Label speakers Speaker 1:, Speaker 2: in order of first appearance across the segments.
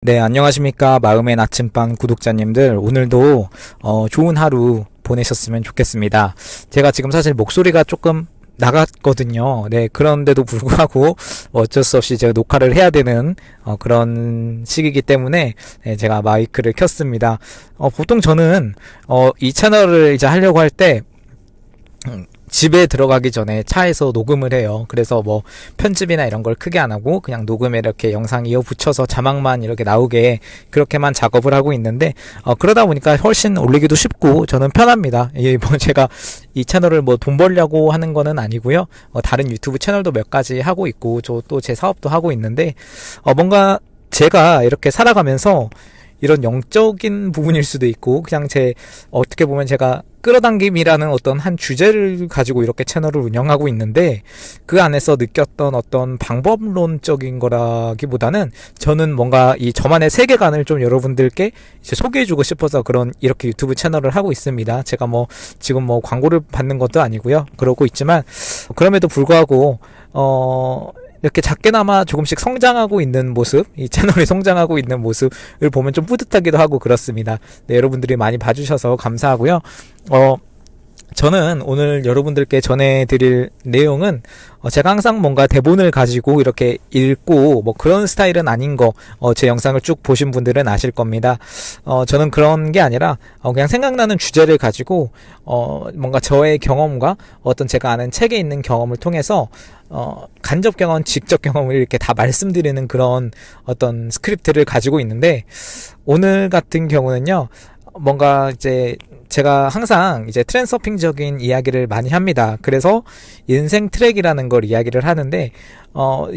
Speaker 1: 네, 안녕하십니까. 마음의 나침반 구독자님들. 오늘도 좋은 하루 보내셨으면 좋겠습니다. 제가 지금 사실 목소리가 조금 나갔거든요. 네, 그런데도 불구하고 어쩔 수 없이 제가 녹화를 해야 되는 그런 시기이기 때문에 네, 제가 마이크를 켰습니다. 보통 저는 이 채널을 이제 하려고 할 때 집에 들어가기 전에 차에서 녹음을 해요. 그래서 뭐 편집이나 이런 걸 크게 안 하고 그냥 녹음에 이렇게 영상 이어 붙여서 자막만 이렇게 나오게 그렇게만 작업을 하고 있는데 그러다 보니까 훨씬 올리기도 쉽고 저는 편합니다. 뭐 제가 이 채널을 뭐 돈 벌려고 하는 거는 아니고요. 다른 유튜브 채널도 몇 가지 하고 있고 저 또 제 사업도 하고 있는데 뭔가 제가 이렇게 살아가면서 이런 영적인 부분일 수도 있고 그냥 어떻게 보면 제가 끌어당김이라는 어떤 한 주제를 가지고 이렇게 채널을 운영하고 있는데 그 안에서 느꼈던 어떤 방법론적인 거라기보다는 저는 뭔가 이 저만의 세계관을 좀 여러분들께 이제 소개해주고 싶어서 이렇게 유튜브 채널을 하고 있습니다. 제가 지금 광고를 받는 것도 아니고요. 그러고 있지만 그럼에도 불구하고 이렇게 작게나마 조금씩 성장하고 있는 모습, 이 채널이 성장하고 있는 모습을 보면 좀 뿌듯하기도 하고 그렇습니다. 네, 여러분들이 많이 봐주셔서 감사하고요. 저는 오늘 여러분들께 전해드릴 내용은 제가 항상 뭔가 대본을 가지고 이렇게 읽고 그런 스타일은 아닌 제 영상을 쭉 보신 분들은 아실 겁니다. 저는 그런 게 아니라 그냥 생각나는 주제를 가지고 뭔가 저의 경험과 어떤 제가 아는 책에 있는 경험을 통해서 간접 경험, 직접 경험을 이렇게 다 말씀드리는 그런 어떤 스크립트를 가지고 있는데 오늘 같은 경우는요. 뭔가 이제 제가 항상 이제 트랜서핑적인 이야기를 많이 합니다. 그래서 인생 트랙이라는 걸 이야기를 하는데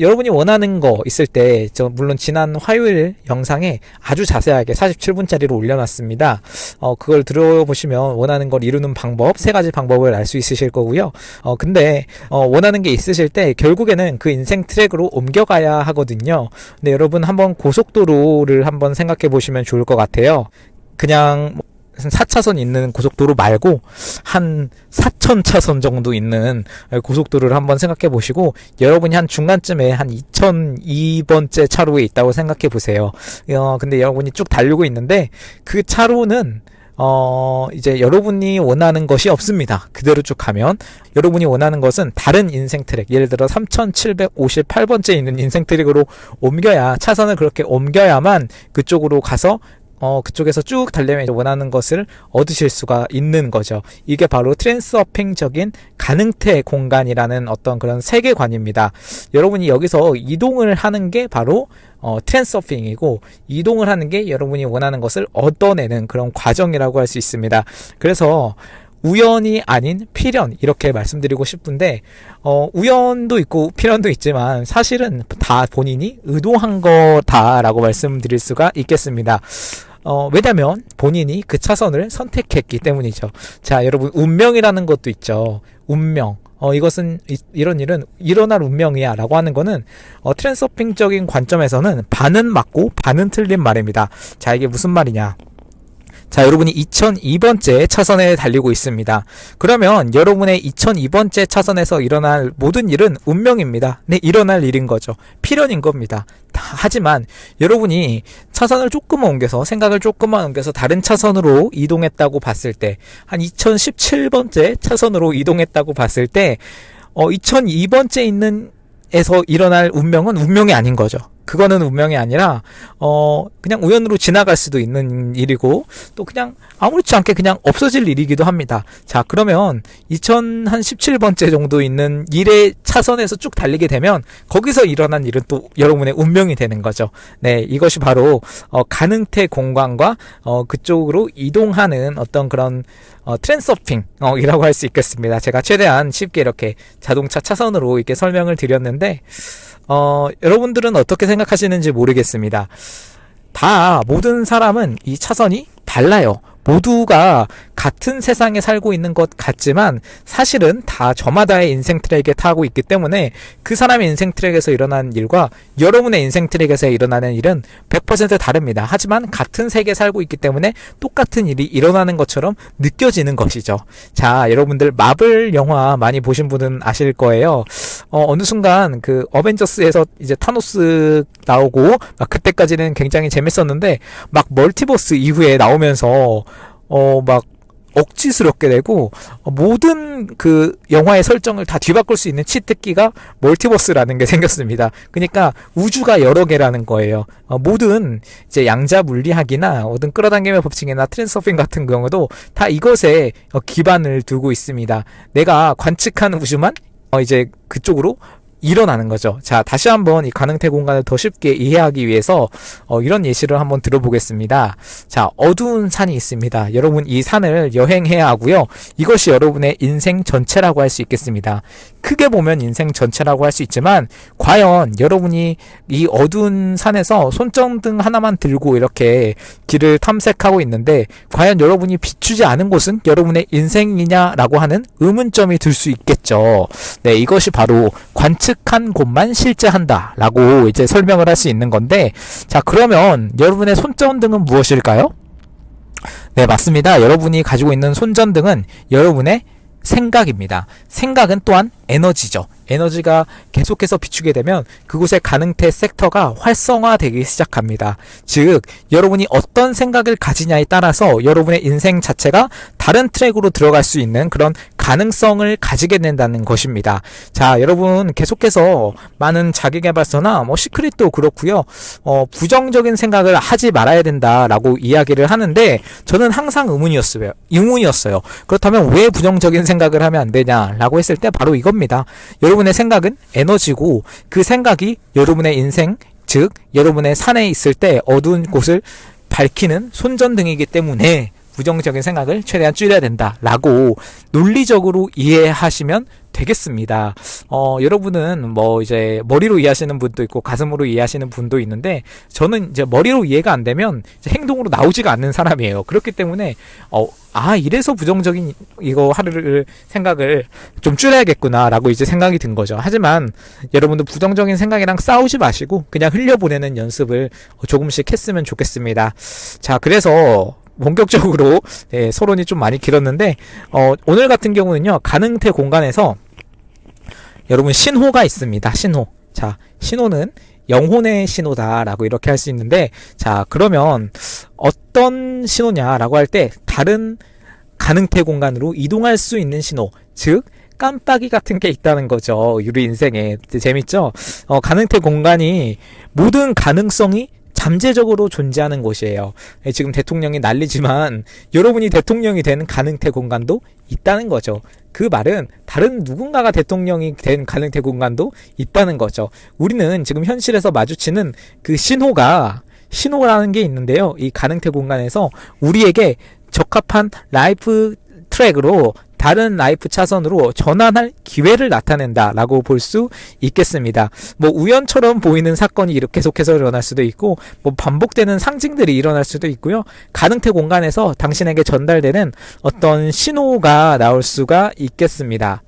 Speaker 1: 여러분이 원하는 거 있을 때 물론 지난 화요일 영상에 아주 자세하게 47분짜리로 올려놨습니다. 그걸 들어보시면 원하는 걸 이루는 방법 3가지 방법을 알 수 있으실 거고요. 근데 원하는 게 있으실 때 결국에는 그 인생 트랙으로 옮겨가야 하거든요. 근데 여러분 한번 고속도로를 한번 생각해 보시면 좋을 것 같아요. 그냥 4차선 있는 고속도로 말고 한 4,000차선 정도 있는 고속도로를 한번 생각해 보시고 여러분이 한 중간쯤에 한 2002번째 차로에 있다고 생각해 보세요. 근데 여러분이 쭉 달리고 있는데 그 차로는 이제 여러분이 원하는 것이 없습니다. 그대로 쭉 가면 여러분이 원하는 것은 다른 인생 트랙, 예를 들어 3758번째 있는 인생 트랙으로 차선을 그렇게 옮겨야만 그쪽으로 가서 그쪽에서 쭉 달려면 원하는 것을 얻으실 수가 있는 거죠. 이게 바로 트랜서핑적인 가능태 공간이라는 어떤 그런 세계관입니다. 여러분이 여기서 이동을 하는 게 바로 트랜서핑이고 이동을 하는 게 여러분이 원하는 것을 얻어내는 그런 과정이라고 할 수 있습니다. 그래서 우연이 아닌 필연 이렇게 말씀드리고 싶은데 우연도 있고 필연도 있지만 사실은 다 본인이 의도한 거다라고 말씀드릴 수가 있겠습니다. 왜냐면 본인이 그 차선을 선택했기 때문이죠. 자, 여러분 운명이라는 것도 있죠. 운명. 이것은 이런 일은 일어날 운명이야 라고 하는 거는 트랜서핑적인 관점에서는 반은 맞고 반은 틀린 말입니다. 자, 이게 무슨 말이냐. 자, 여러분이 2002번째 차선에 달리고 있습니다. 그러면 여러분의 2002번째 차선에서 일어날 모든 일은 운명입니다. 네, 일어날 일인 거죠. 필연인 겁니다. 하지만 여러분이 차선을 생각을 조금만 옮겨서 다른 차선으로 이동했다고 봤을 때, 한 2017번째 차선으로 이동했다고 봤을 때 2002번째 있는 에서 일어날 운명은 운명이 아닌 거죠. 그거는 운명이 아니라 그냥 우연으로 지나갈 수도 있는 일이고 또 그냥 아무렇지 않게 그냥 없어질 일이기도 합니다. 자, 그러면 2017번째 정도 있는 일의 차선에서 쭉 달리게 되면 거기서 일어난 일은 또 여러분의 운명이 되는 거죠. 네, 이것이 바로 가능태 공간과 그쪽으로 이동하는 어떤 그런 트랜서핑이라고 할 수 있겠습니다. 제가 최대한 쉽게 이렇게 자동차 차선으로 이렇게 설명을 드렸는데 여러분들은 어떻게 생각하시는지 모르겠습니다. 모든 사람은 이 차선이 달라요. 모두가 같은 세상에 살고 있는 것 같지만 사실은 다 저마다의 인생 트랙에 타고 있기 때문에 그 사람의 인생 트랙에서 일어나는 일과 여러분의 인생 트랙에서 일어나는 일은 100% 다릅니다. 하지만 같은 세계에 살고 있기 때문에 똑같은 일이 일어나는 것처럼 느껴지는 것이죠. 자, 여러분들 마블 영화 많이 보신 분은 아실 거예요. 어느 순간 그 어벤져스에서 이제 타노스 나오고 막 그때까지는 굉장히 재밌었는데 막 멀티버스 이후에 나오면서 막 억지스럽게 되고 모든 그 영화의 설정을 다 뒤바꿀 수 있는 치트키가 멀티버스라는 게 생겼습니다. 그러니까 우주가 여러 개라는 거예요. 모든 이제 양자 물리학이나 모든 끌어당김의 법칙이나 트랜스서핑 같은 경우도 다 이것에 기반을 두고 있습니다. 내가 관측하는 우주만 이제 그쪽으로 일어나는 거죠. 자, 다시 한번 이 가능태 공간을 더 쉽게 이해하기 위해서 이런 예시를 한번 들어보겠습니다. 자, 어두운 산이 있습니다. 여러분 이 산을 여행해야 하고요. 이것이 여러분의 인생 전체라고 할 수 있겠습니다. 크게 보면 인생 전체라고 할 수 있지만 과연 여러분이 이 어두운 산에서 손전등 하나만 들고 이렇게 길을 탐색하고 있는데 과연 여러분이 비추지 않은 곳은 여러분의 인생이냐라고 하는 의문점이 들 수 있겠죠. 네, 이것이 바로 관측한 곳만 실제한다 라고 이제 설명을 할 수 있는 건데, 자, 그러면 여러분의 손전등은 무엇일까요? 네, 맞습니다. 여러분이 가지고 있는 손전등은 여러분의 생각입니다. 생각은 또한 에너지죠. 에너지가 계속해서 비추게 되면 그곳의 가능태 섹터가 활성화되기 시작합니다. 즉, 여러분이 어떤 생각을 가지냐에 따라서 여러분의 인생 자체가 다른 트랙으로 들어갈 수 있는 그런 가능성을 가지게 된다는 것입니다. 자, 여러분 계속해서 많은 자기계발서나 시크릿도 그렇고요. 부정적인 생각을 하지 말아야 된다라고 이야기를 하는데 저는 항상 의문이었어요. 그렇다면 왜 부정적인 생각을 하면 안 되냐라고 했을 때 바로 이겁니다. 여러분의 생각은 에너지고 그 생각이 여러분의 인생, 즉 여러분의 산에 있을 때 어두운 곳을 밝히는 손전등이기 때문에 부정적인 생각을 최대한 줄여야 된다라고 논리적으로 이해하시면 되겠습니다. 여러분은 이제 머리로 이해하시는 분도 있고 가슴으로 이해하시는 분도 있는데 저는 이제 머리로 이해가 안 되면 이제 행동으로 나오지가 않는 사람이에요. 그렇기 때문에 이래서 부정적인 이거 하루를 생각을 좀 줄여야겠구나라고 이제 생각이 든 거죠. 하지만 여러분도 부정적인 생각이랑 싸우지 마시고 그냥 흘려보내는 연습을 조금씩 했으면 좋겠습니다. 자, 그래서 본격적으로 서론이 좀 많이 길었는데 오늘 같은 경우는요, 가능태 공간에서 여러분 신호가 있습니다. 신호. 자, 신호는 영혼의 신호다라고 이렇게 할 수 있는데, 자, 그러면 어떤 신호냐라고 할 때 다른 가능태 공간으로 이동할 수 있는 신호, 즉 깜빡이 같은 게 있다는 거죠. 우리 인생에. 재밌죠? 가능태 공간이 모든 가능성이 잠재적으로 존재하는 곳이에요. 지금 대통령이 난리지만 여러분이 대통령이 되는 가능태 공간도 있다는 거죠. 그 말은 다른 누군가가 대통령이 된 가능태 공간도 있다는 거죠. 우리는 지금 현실에서 마주치는 그 신호라는 게 있는데요. 이 가능태 공간에서 우리에게 적합한 라이프 트랙으로 다른 라이프 차선으로 전환할 기회를 나타낸다라고 볼 수 있겠습니다. 우연처럼 보이는 사건이 이렇게 계속해서 일어날 수도 있고, 반복되는 상징들이 일어날 수도 있고요. 가능태 공간에서 당신에게 전달되는 어떤 신호가 나올 수가 있겠습니다.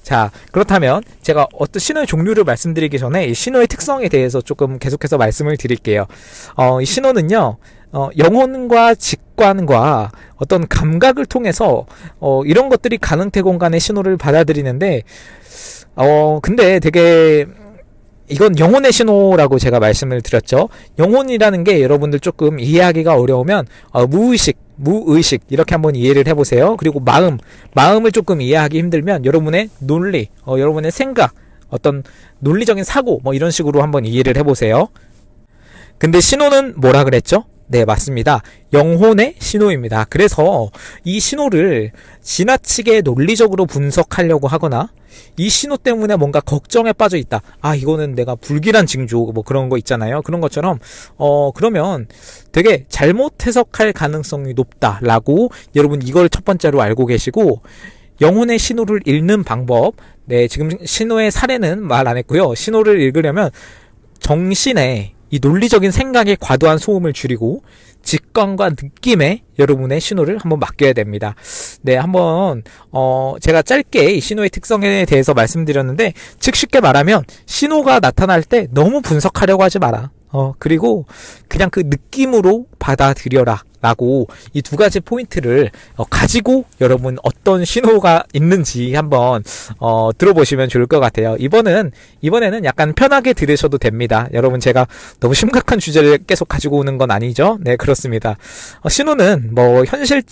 Speaker 1: 자, 그렇다면 제가 어떤 신호의 종류를 말씀드리기 전에 이 신호의 특성에 대해서 조금 계속해서 말씀을 드릴게요. 이 신호는요, 영혼과 직관과 어떤 감각을 통해서 이런 것들이 가능태 공간의 신호를 받아들이는데 근데 되게 이건 영혼의 신호라고 제가 말씀을 드렸죠. 영혼이라는 게 여러분들 조금 이해하기가 어려우면 무의식 이렇게 한번 이해를 해보세요. 그리고 마음을 조금 이해하기 힘들면 여러분의 논리, 여러분의 생각, 어떤 논리적인 사고 이런 식으로 한번 이해를 해보세요. 근데 신호는 뭐라 그랬죠? 네, 맞습니다. 영혼의 신호입니다. 그래서 이 신호를 지나치게 논리적으로 분석하려고 하거나 이 신호 때문에 뭔가 걱정에 빠져 있다. 이거는 내가 불길한 징조 그런 거 있잖아요. 그런 것처럼 그러면 되게 잘못 해석할 가능성이 높다라고 여러분 이걸 첫 번째로 알고 계시고, 영혼의 신호를 읽는 방법, 네, 지금 신호의 사례는 말 안 했고요. 신호를 읽으려면 정신에 이 논리적인 생각에 과도한 소음을 줄이고 직관과 느낌에 여러분의 신호를 한번 맡겨야 됩니다. 네, 한번 제가 짧게 이 신호의 특성에 대해서 말씀드렸는데, 즉 쉽게 말하면 신호가 나타날 때 너무 분석하려고 하지 마라. 그리고 그냥 그 느낌으로 받아들여라 라고 이 두 가지 포인트를 가지고 여러분 어떤 신호가 있는지 한번 들어보시면 좋을 것 같아요. 이번에는 약간 편하게 들으셔도 됩니다. 여러분, 제가 너무 심각한 주제를 계속 가지고 오는 건 아니죠? 네, 그렇습니다. 신호는 뭐 현실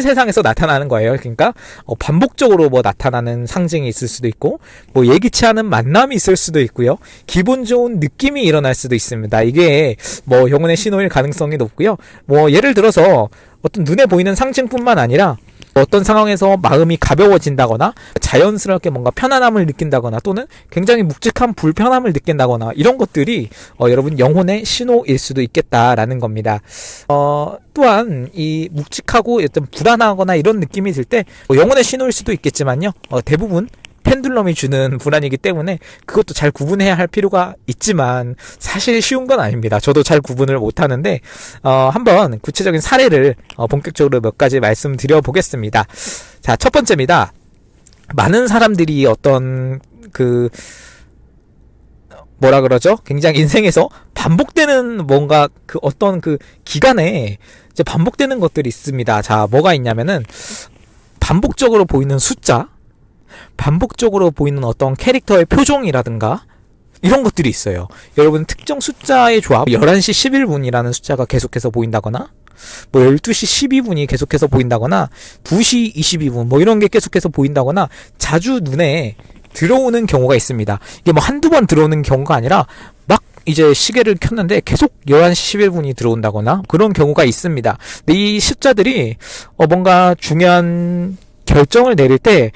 Speaker 1: 세상에서 나타나는 거예요. 그러니까 반복적으로 뭐 나타나는 상징이 있을 수도 있고, 뭐 예기치 않은 만남이 있을 수도 있고요. 기분 좋은 느낌이 일어날 수도 있습니다. 이게 뭐 영혼의 신호일 가능성이 높고요. 뭐 예를 들어서 어떤 눈에 보이는 상징뿐만 아니라 어떤 상황에서 마음이 가벼워진다거나 자연스럽게 뭔가 편안함을 느낀다거나 또는 굉장히 묵직한 불편함을 느낀다거나 이런 것들이 여러분 영혼의 신호일 수도 있겠다라는 겁니다. 또한 이 묵직하고 어떤 불안하거나 이런 느낌이 들 때 영혼의 신호일 수도 있겠지만요. 대부분 펜듈럼이 주는 불안이기 때문에 그것도 잘 구분해야 할 필요가 있지만 사실 쉬운 건 아닙니다. 저도 잘 구분을 못하는데 한번 구체적인 사례를 본격적으로 몇 가지 말씀드려 보겠습니다. 자, 첫 번째입니다. 많은 사람들이 어떤 뭐라 그러죠? 굉장히 인생에서 반복되는 뭔가 어떤 기간에 이제 반복되는 것들이 있습니다. 자, 뭐가 있냐면은 반복적으로 보이는 숫자, 반복적으로 보이는 어떤 캐릭터의 표정이라든가 이런 것들이 있어요. 여러분, 특정 숫자의 조합, 11시 11분이라는 숫자가 계속해서 보인다거나 뭐 12시 12분이 계속해서 보인다거나 2시 22분 뭐 이런 게 계속해서 보인다거나 자주 눈에 들어오는 경우가 있습니다. 이게 뭐 한두 번 들어오는 경우가 아니라 막 이제 시계를 켰는데 계속 11시 11분이 들어온다거나 그런 경우가 있습니다. 근데 이 숫자들이 뭔가 중요한 결정을 내릴 때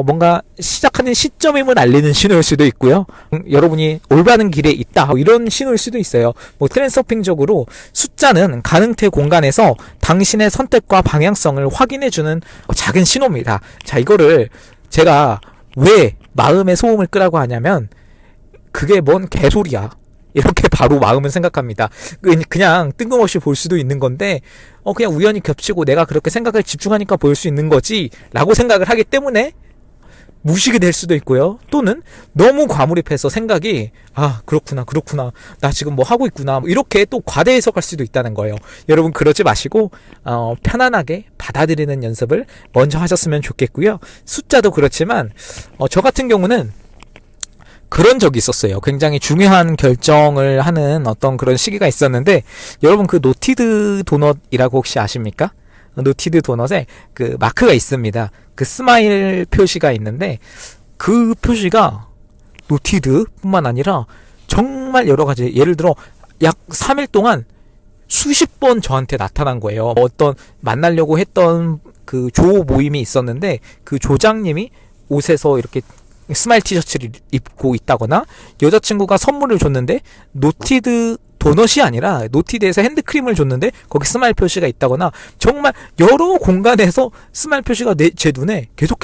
Speaker 1: 뭔가 시작하는 시점임을 알리는 신호일 수도 있고요. 여러분이 올바른 길에 있다 이런 신호일 수도 있어요. 뭐 트랜스서핑적으로 숫자는 가능태 공간에서 당신의 선택과 방향성을 확인해주는 작은 신호입니다. 자, 이거를 제가 왜 마음의 소음을 끄라고 하냐면 그게 뭔 개소리야 이렇게 바로 마음은 생각합니다. 그냥 뜬금없이 볼 수도 있는 건데 그냥 우연히 겹치고 내가 그렇게 생각을 집중하니까 보일 수 있는 거지 라고 생각을 하기 때문에 무식이 될 수도 있고요. 또는 너무 과몰입해서 생각이 그렇구나 나 지금 뭐 하고 있구나 이렇게 또 과대 해석할 수도 있다는 거예요. 여러분, 그러지 마시고 편안하게 받아들이는 연습을 먼저 하셨으면 좋겠고요. 숫자도 그렇지만 저 같은 경우는 그런 적이 있었어요. 굉장히 중요한 결정을 하는 어떤 그런 시기가 있었는데, 여러분 그 노티드 도넛이라고 혹시 아십니까? 노티드 도넛에 그 마크가 있습니다. 그 스마일 표시가 있는데 그 표시가 노티드 뿐만 아니라 정말 여러 가지, 예를 들어 약 3일 동안 수십 번 저한테 나타난 거예요. 어떤 만나려고 했던 그 조 모임이 있었는데 그 조장님이 옷에서 이렇게 스마일 티셔츠를 입고 있다거나, 여자친구가 선물을 줬는데 노티드 도넛이 아니라 노티드에서 핸드크림을 줬는데 거기 스마일 표시가 있다거나, 정말 여러 공간에서 스마일 표시가 제 눈에 계속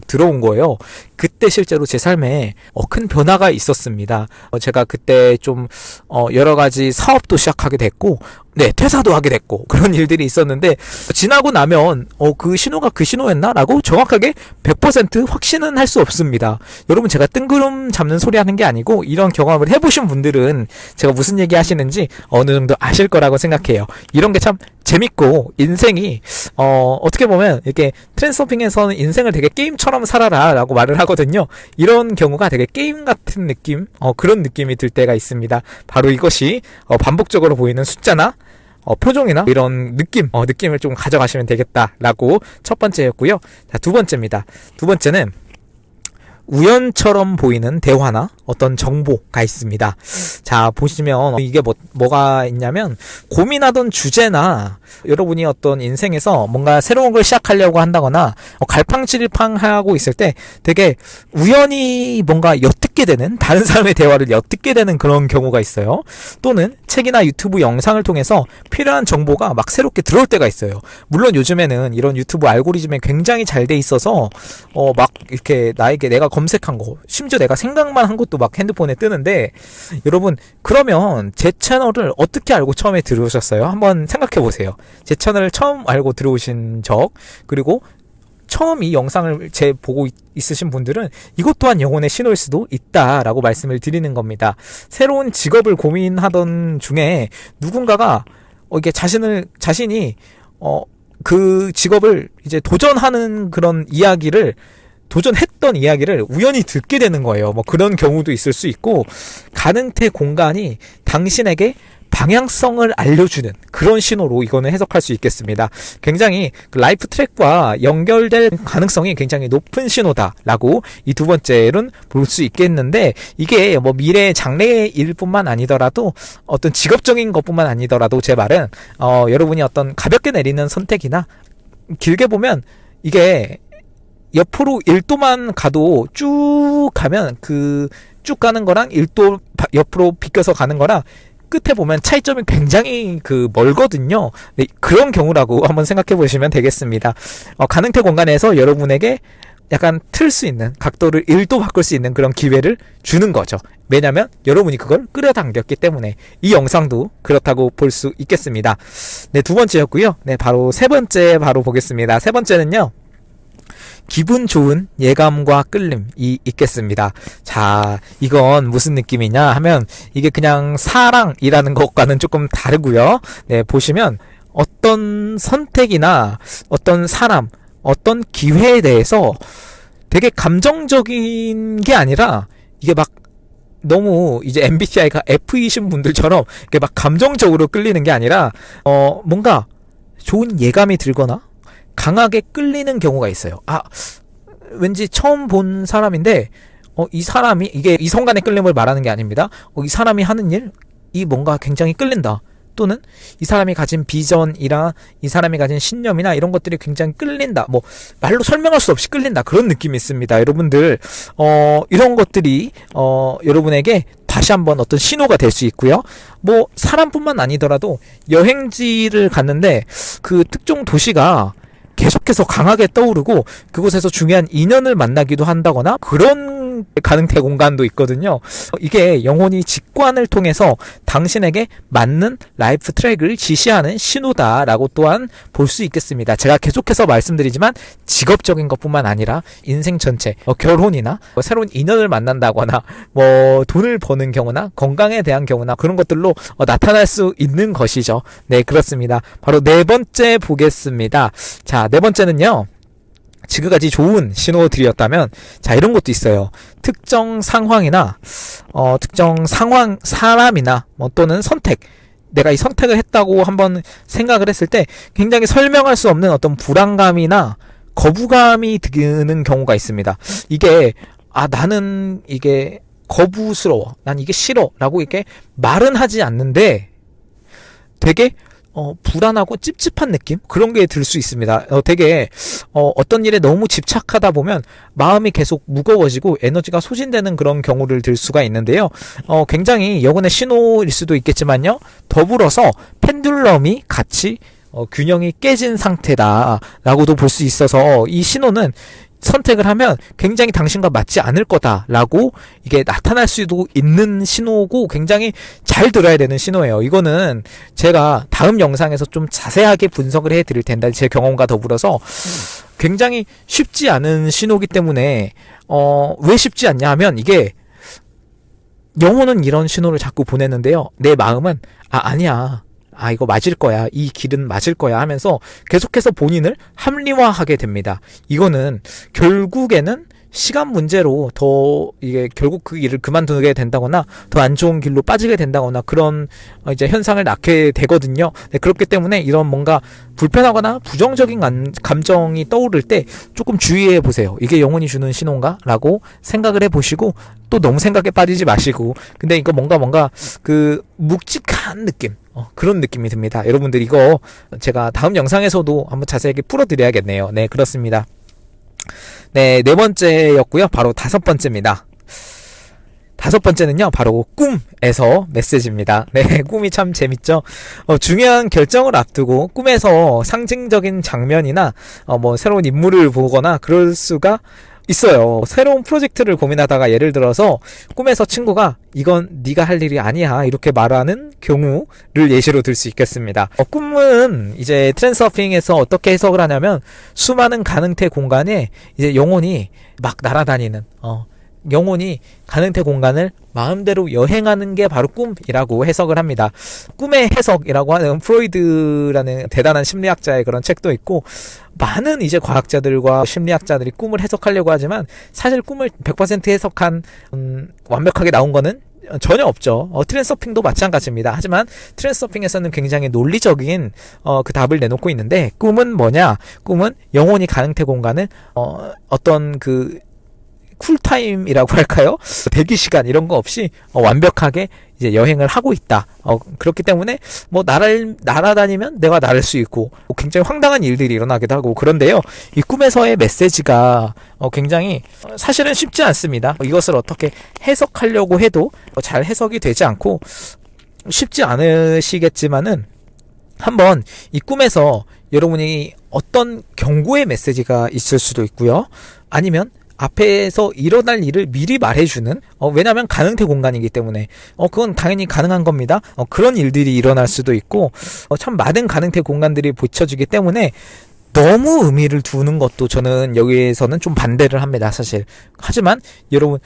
Speaker 1: 들어온 거예요. 그때 실제로 제 삶에 큰 변화가 있었습니다. 제가 그때 좀 여러 가지 사업도 시작하게 됐고, 퇴사도 하게 됐고 그런 일들이 있었는데, 지나고 나면 그 신호가 그 신호였나? 라고 정확하게 100% 확신은 할 수 없습니다. 여러분, 제가 뜬구름 잡는 소리 하는 게 아니고 이런 경험을 해보신 분들은 제가 무슨 얘기 하시는지 어느 정도 아실 거라고 생각해요. 이런 게 참 재밌고, 인생이 어떻게 보면 이렇게 트랜스서핑에서는 인생을 되게 게임처럼 살아라 라고 말을 하거든요. 이런 경우가 되게 게임 같은 느낌, 그런 느낌이 들 때가 있습니다. 바로 이것이 반복적으로 보이는 숫자나 표정이나 이런 느낌을 좀 가져가시면 되겠다라고 첫 번째였고요. 자, 두 번째입니다. 두 번째는 우연처럼 보이는 대화나 어떤 정보가 있습니다. 자, 보시면 이게 뭐가 있냐면, 고민하던 주제나 여러분이 어떤 인생에서 뭔가 새로운 걸 시작하려고 한다거나 갈팡질팡하고 있을 때 되게 우연히 뭔가 엿듣게 되는, 다른 사람의 대화를 엿듣게 되는 그런 경우가 있어요. 또는 책이나 유튜브 영상을 통해서 필요한 정보가 막 새롭게 들어올 때가 있어요. 물론 요즘에는 이런 유튜브 알고리즘에 굉장히 잘 돼 있어서 막 이렇게 나에게 내가 검색한 거, 심지어 내가 생각만 한 것도 막 핸드폰에 뜨는데, 여러분, 그러면 제 채널을 어떻게 알고 처음에 들어오셨어요? 한번 생각해 보세요. 제 채널을 처음 알고 들어오신 적, 그리고 처음 이 영상을 보고 있으신 분들은 이것 또한 영혼의 신호일 수도 있다라고 말씀을 드리는 겁니다. 새로운 직업을 고민하던 중에 누군가가 이게 자신이 그 직업을 이제 도전했던 이야기를 우연히 듣게 되는 거예요. 뭐 그런 경우도 있을 수 있고, 가능태 공간이 당신에게 방향성을 알려주는 그런 신호로 이거는 해석할 수 있겠습니다. 굉장히 그 라이프 트랙과 연결될 가능성이 굉장히 높은 신호다라고 이 두 번째는 볼 수 있겠는데, 이게 뭐 미래의 장래일 뿐만 아니더라도 어떤 직업적인 것뿐만 아니더라도 제 말은 여러분이 어떤 가볍게 내리는 선택이나 길게 보면 이게 옆으로 1도만 가도 쭉 가면 쭉 가는 거랑 1도 옆으로 비껴서 가는 거랑 끝에 보면 차이점이 굉장히 멀거든요. 네, 그런 경우라고 한번 생각해 보시면 되겠습니다. 가능태 공간에서 여러분에게 약간 틀 수 있는 각도를 1도 바꿀 수 있는 그런 기회를 주는 거죠. 왜냐면 여러분이 그걸 끌어당겼기 때문에. 이 영상도 그렇다고 볼 수 있겠습니다. 네, 두 번째였고요. 네, 바로 세 번째 보겠습니다. 세 번째는요, 기분 좋은 예감과 끌림이 있겠습니다. 자, 이건 무슨 느낌이냐 하면, 이게 그냥 사랑이라는 것과는 조금 다르고요. 네, 보시면 어떤 선택이나 어떤 사람, 어떤 기회에 대해서 되게 감정적인 게 아니라, 이게 막 너무 이제 MBTI가 F이신 분들처럼 이게 막 감정적으로 끌리는 게 아니라 뭔가 좋은 예감이 들거나 강하게 끌리는 경우가 있어요. 왠지 처음 본 사람인데 이 사람이, 이게 이성간의 끌림을 말하는 게 아닙니다. 이 사람이 하는 일이 뭔가 굉장히 끌린다. 또는 이 사람이 가진 비전이나 이 사람이 가진 신념이나 이런 것들이 굉장히 끌린다. 뭐 말로 설명할 수 없이 끌린다. 그런 느낌이 있습니다. 여러분들 이런 것들이 여러분에게 다시 한번 어떤 신호가 될 수 있고요. 뭐 사람뿐만 아니더라도 여행지를 갔는데 그 특정 도시가 계속해서 강하게 떠오르고 그곳에서 중요한 인연을 만나기도 한다거나, 그런 가능태 공간도 있거든요. 이게 영혼이 직관을 통해서 당신에게 맞는 라이프 트랙을 지시하는 신호다라고 또한 볼 수 있겠습니다. 제가 계속해서 말씀드리지만 직업적인 것뿐만 아니라 인생 전체, 결혼이나 새로운 인연을 만난다거나 돈을 버는 경우나 건강에 대한 경우나 그런 것들로 나타날 수 있는 것이죠. 네, 그렇습니다. 바로 네 번째 보겠습니다. 자, 네 번째는요, 지금까지 좋은 신호들이었다면, 자, 이런 것도 있어요. 특정 상황이나 사람이나 또는 선택, 내가 이 선택을 했다고 한번 생각을 했을 때 굉장히 설명할 수 없는 어떤 불안감이나 거부감이 드는 경우가 있습니다. 이게 나는 이게 거부스러워, 난 이게 싫어 라고 이렇게 말은 하지 않는데 되게 불안하고 찝찝한 느낌? 그런 게 들 수 있습니다. 되게 어떤 일에 너무 집착하다 보면 마음이 계속 무거워지고 에너지가 소진되는 그런 경우를 들 수가 있는데요. 굉장히 영혼의 신호일 수도 있겠지만요, 더불어서 펜듈럼이 같이 균형이 깨진 상태다라고도 볼 수 있어서, 이 신호는 선택을 하면 굉장히 당신과 맞지 않을 거다라고 이게 나타날 수도 있는 신호고, 굉장히 잘 들어야 되는 신호예요. 이거는 제가 다음 영상에서 좀 자세하게 분석을 해드릴 텐데, 제 경험과 더불어서 굉장히 쉽지 않은 신호이기 때문에 왜 쉽지 않냐 하면, 이게 영혼은 이런 신호를 자꾸 보내는데요, 내 마음은 아니야, 이거 맞을 거야, 이 길은 맞을 거야 하면서 계속해서 본인을 합리화하게 됩니다. 이거는 결국에는 시간 문제로 더 이게 결국 그 일을 그만두게 된다거나 더 안 좋은 길로 빠지게 된다거나 그런 이제 현상을 낳게 되거든요. 네, 그렇기 때문에 이런 뭔가 불편하거나 부정적인 감정이 떠오를 때 조금 주의해 보세요. 이게 영혼이 주는 신호인가? 라고 생각을 해 보시고, 또 너무 생각에 빠지지 마시고, 근데 이거 뭔가 그 묵직한 느낌, 그런 느낌이 듭니다. 여러분들 이거 제가 다음 영상에서도 한번 자세하게 풀어드려야겠네요. 네, 그렇습니다. 네, 네 번째였고요. 바로 다섯 번째입니다. 다섯 번째는요, 바로 꿈에서 메시지입니다. 네, 꿈이 참 재밌죠. 중요한 결정을 앞두고 꿈에서 상징적인 장면이나 새로운 인물을 보거나 그럴 수가 있어요. 새로운 프로젝트를 고민하다가 예를 들어서 꿈에서 친구가 이건 네가 할 일이 아니야 이렇게 말하는 경우를 예시로 들 수 있겠습니다. 꿈은 이제 트랜스서핑에서 어떻게 해석을 하냐면 수많은 가능태 공간에 이제 영혼이 막 날아다니는 영혼이 가능태 공간을 마음대로 여행하는 게 바로 꿈이라고 해석을 합니다. 꿈의 해석이라고 하는 프로이드라는 대단한 심리학자의 그런 책도 있고, 많은 이제 과학자들과 심리학자들이 꿈을 해석하려고 하지만 사실 꿈을 100% 해석한 완벽하게 나온 거는 전혀 없죠. 트랜스서핑도 마찬가지입니다. 하지만 트랜스서핑에서는 굉장히 논리적인 그 답을 내놓고 있는데, 꿈은 뭐냐? 꿈은 영혼이 가능태 공간을 어떤 그 쿨타임이라고 할까요? 대기 시간 이런 거 없이 완벽하게 이제 여행을 하고 있다. 그렇기 때문에 뭐 날아다니면 내가 날을 수 있고 굉장히 황당한 일들이 일어나기도 하고 그런데요. 이 꿈에서의 메시지가 굉장히 사실은 쉽지 않습니다. 이것을 어떻게 해석하려고 해도 잘 해석이 되지 않고 쉽지 않으시겠지만은 한번 이 꿈에서 여러분이 어떤 경고의 메시지가 있을 수도 있고요. 아니면 앞에서 일어날 일을 미리 말해주는 왜냐하면 가능태 공간이기 때문에 그건 당연히 가능한 겁니다. 그런 일들이 일어날 수도 있고 참 많은 가능태 공간들이 비춰지기 때문에 너무 의미를 두는 것도 저는 여기에서는 좀 반대를 합니다, 사실. 하지만 여러분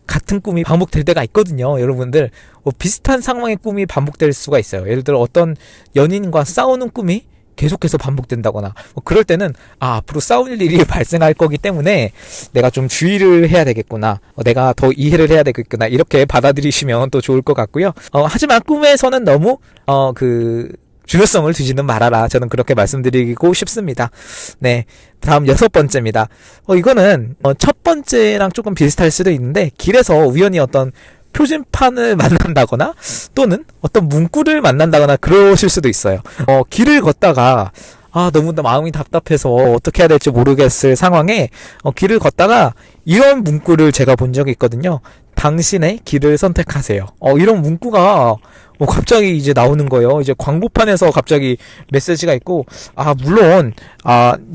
Speaker 1: 같은 꿈이 반복될 때가 있거든요. 여러분들 비슷한 상황의 꿈이 반복될 수가 있어요. 예를 들어 어떤 연인과 싸우는 꿈이 계속해서 반복된다거나 그럴 때는 앞으로 싸울 일이 발생할 거기 때문에 내가 좀 주의를 해야 되겠구나, 내가 더 이해를 해야 되겠구나, 이렇게 받아들이시면 또 좋을 것 같고요. 하지만 꿈에서는 너무 중요성을 두지는 말아라, 저는 그렇게 말씀드리고 싶습니다. 네, 다음 6번째입니다. 이거는 첫 번째랑 조금 비슷할 수도 있는데, 길에서 우연히 어떤 표지판을 만난다거나 또는 어떤 문구를 만난다거나 그러실 수도 있어요. 길을 걷다가 너무 마음이 답답해서 어떻게 해야 될지 모르겠을 상황에 길을 걷다가 이런 문구를 제가 본 적이 있거든요. 당신의 길을 선택하세요. 이런 문구가 갑자기 이제 나오는 거예요. 이제 광고판에서 갑자기 메시지가 있고, 물론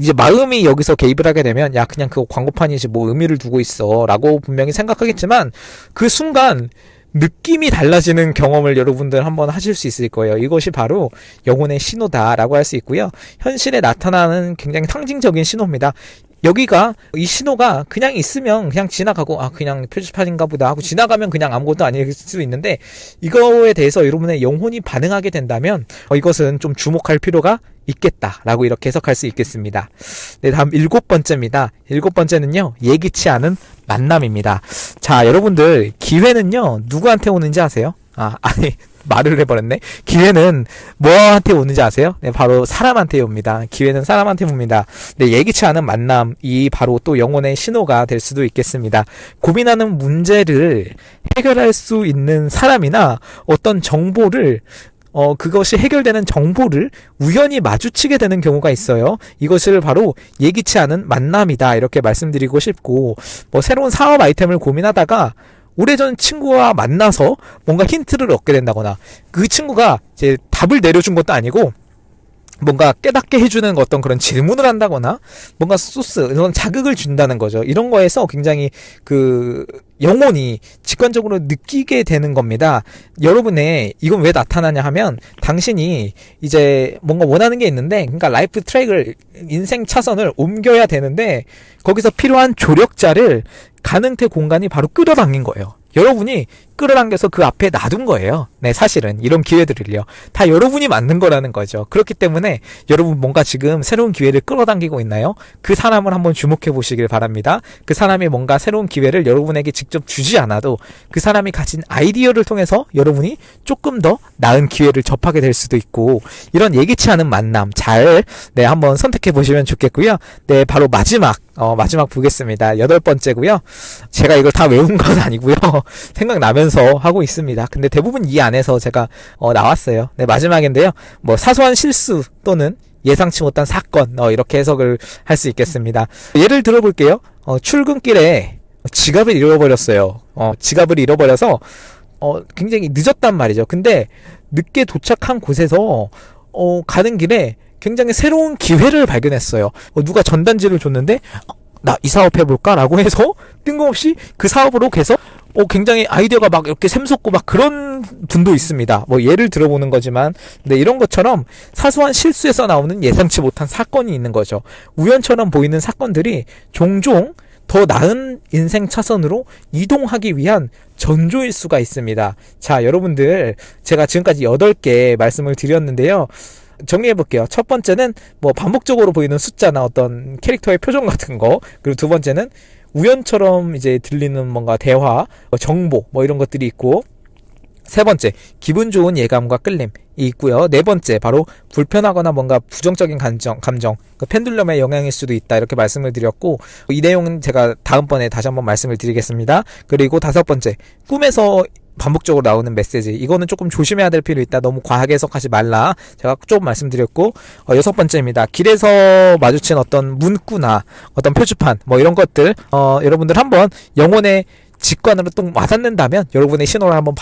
Speaker 1: 이제 마음이 여기서 개입을 하게 되면 그냥 그거 광고판이지 뭐 의미를 두고 있어 라고 분명히 생각하겠지만, 그 순간 느낌이 달라지는 경험을 여러분들 한번 하실 수 있을 거예요. 이것이 바로 영혼의 신호다라고 할 수 있고요. 현실에 나타나는 굉장히 상징적인 신호입니다. 이 신호가 그냥 있으면 그냥 지나가고 그냥 표지판인가 보다 하고 지나가면 그냥 아무것도 아닐 수도 있는데, 이거에 대해서 여러분의 영혼이 반응하게 된다면 이것은 좀 주목할 필요가 있겠다라고 이렇게 해석할 수 있겠습니다. 네, 다음 7번째입니다. 7번째는요, 예기치 않은 만남입니다. 자, 여러분들 기회는요 누구한테 오는지 아세요? 말을 해버렸네. 기회는 뭐한테 오는지 아세요? 네, 바로 사람한테 옵니다. 기회는 사람한테 옵니다. 네, 예기치 않은 만남이 바로 또 영혼의 신호가 될 수도 있겠습니다. 고민하는 문제를 해결할 수 있는 사람이나 어떤 정보를 그것이 해결되는 정보를 우연히 마주치게 되는 경우가 있어요. 이것을 바로 예기치 않은 만남이다, 이렇게 말씀드리고 싶고, 새로운 사업 아이템을 고민하다가 오래전 친구와 만나서 뭔가 힌트를 얻게 된다거나, 그 친구가 이제 답을 내려준 것도 아니고 뭔가 깨닫게 해주는 어떤 그런 질문을 한다거나 뭔가 이런 자극을 준다는 거죠. 이런 거에서 굉장히 영혼이 직관적으로 느끼게 되는 겁니다. 여러분의 이건 왜 나타나냐 하면, 당신이 이제 뭔가 원하는 게 있는데, 그러니까 라이프 트랙을, 인생 차선을 옮겨야 되는데 거기서 필요한 조력자를 가능태 공간이 바로 끌어당긴 거예요. 여러분이 끌어당겨서 그 앞에 놔둔 거예요. 네, 사실은 이런 기회들을요 다 여러분이 만든 거라는 거죠. 그렇기 때문에 여러분 뭔가 지금 새로운 기회를 끌어당기고 있나요? 그 사람을 한번 주목해 보시길 바랍니다. 그 사람이 뭔가 새로운 기회를 여러분에게 직접 주지 않아도 그 사람이 가진 아이디어를 통해서 여러분이 조금 더 나은 기회를 접하게 될 수도 있고, 이런 예기치 않은 만남 한번 선택해 보시면 좋겠고요. 네, 바로 마지막 보겠습니다. 8번째고요. 제가 이걸 다 외운 건 아니고요. 생각나면서 하고 있습니다. 근데 대부분 이 안에서 제가 나왔어요. 네, 마지막인데요. 사소한 실수 또는 예상치 못한 사건, 이렇게 해석을 할 수 있겠습니다. 예를 들어볼게요. 출근길에 지갑을 잃어버렸어요. 지갑을 잃어버려서 굉장히 늦었단 말이죠. 근데 늦게 도착한 곳에서 가는 길에 굉장히 새로운 기회를 발견했어요. 누가 전단지를 줬는데 나 이 사업 해볼까? 라고 해서 뜬금없이 그 사업으로 계속 굉장히 아이디어가 막 이렇게 샘솟고 막 그런 분도 있습니다. 뭐 예를 들어보는 거지만, 근데 이런 것처럼 사소한 실수에서 나오는 예상치 못한 사건이 있는 거죠. 우연처럼 보이는 사건들이 종종 더 나은 인생 차선으로 이동하기 위한 전조일 수가 있습니다. 자, 여러분들, 제가 지금까지 8개 말씀을 드렸는데요. 정리해 볼게요. 첫 번째는 뭐 반복적으로 보이는 숫자나 어떤 캐릭터의 표정 같은 거, 그리고 두 번째는 우연처럼 이제 들리는 뭔가 대화, 정보 뭐 이런 것들이 있고, 세 번째, 기분 좋은 예감과 끌림이 있고요. 네 번째, 바로 불편하거나 뭔가 부정적인 감정, 그 펜듈럼의 영향일 수도 있다. 이렇게 말씀을 드렸고, 이 내용은 제가 다음번에 다시 한번 말씀을 드리겠습니다. 그리고 다섯 번째, 꿈에서 반복적으로 나오는 메시지. 이거는 조금 조심해야 될 필요 있다. 너무 과하게 해석하지 말라. 제가 조금 말씀드렸고, 여섯 번째입니다. 길에서 마주친 어떤 문구나 어떤 표지판, 뭐 이런 것들, 여러분들 한번 영혼의 직관으로 또 와닿는다면 여러분의 신호를 한번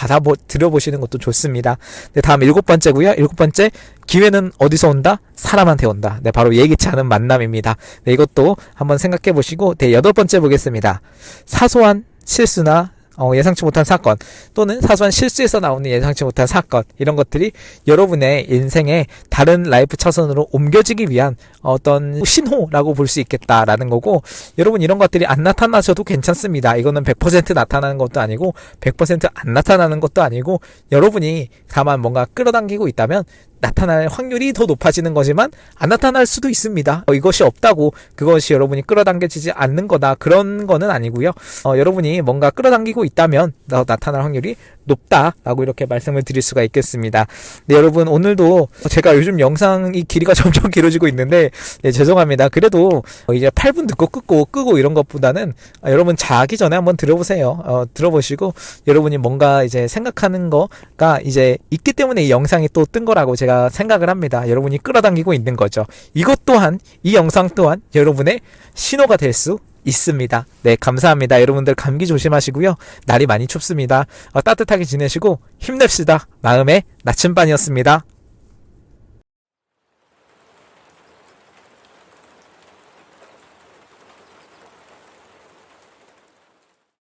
Speaker 1: 들어보시는 것도 좋습니다. 네, 다음 7번째고요. 7번째, 기회는 어디서 온다? 사람한테 온다. 네, 바로 예기치 않은 만남입니다. 네, 이것도 한번 생각해 보시고, 네, 8번째 보겠습니다. 사소한 실수나 예상치 못한 사건, 또는 사소한 실수에서 나오는 예상치 못한 사건, 이런 것들이 여러분의 인생의 다른 라이프 차선으로 옮겨지기 위한 어떤 신호라고 볼 수 있겠다라는 거고, 여러분 이런 것들이 안 나타나셔도 괜찮습니다. 이거는 100% 나타나는 것도 아니고 100% 안 나타나는 것도 아니고, 여러분이 다만 뭔가 끌어당기고 있다면 나타날 확률이 더 높아지는 거지만 안 나타날 수도 있습니다. 이것이 없다고 그것이 여러분이 끌어당겨지지 않는 거다, 그런 거는 아니고요. 여러분이 뭔가 끌어당기고 있다면 나타날 확률이 높다라고 이렇게 말씀을 드릴 수가 있겠습니다. 네, 여러분 오늘도 제가 요즘 영상이 길이가 점점 길어지고 있는데, 네, 죄송합니다. 그래도 이제 8분 듣고 끄고 이런 것보다는 여러분 자기 전에 한번 들어보세요. 들어보시고 여러분이 뭔가 이제 생각하는 거가 이제 있기 때문에 이 영상이 또 뜬 거라고 제가 생각을 합니다. 여러분이 끌어당기고 있는 거죠. 이것 또한, 이 영상 또한 여러분의 신호가 될 수 있습니다. 네, 감사합니다. 여러분들 감기 조심하시고요. 날이 많이 춥습니다. 따뜻하게 지내시고 힘냅시다. 마음의 나침반이었습니다.